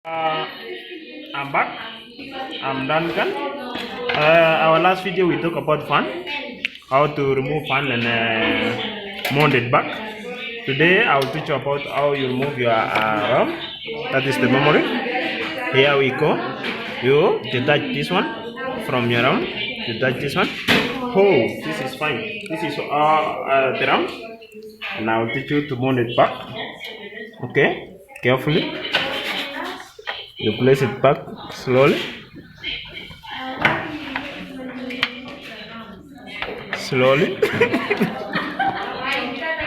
I'm back. I'm Duncan. Our last video we talked about fan, how to remove fan and mount it back. Today I will teach you about how you remove your RAM. That is the memory. Here we go. You detach this one from your RAM. Detach this one. Oh, this is fine. This is the RAM. And I will teach you to mount it back. Okay, carefully. You place it back slowly. Slowly.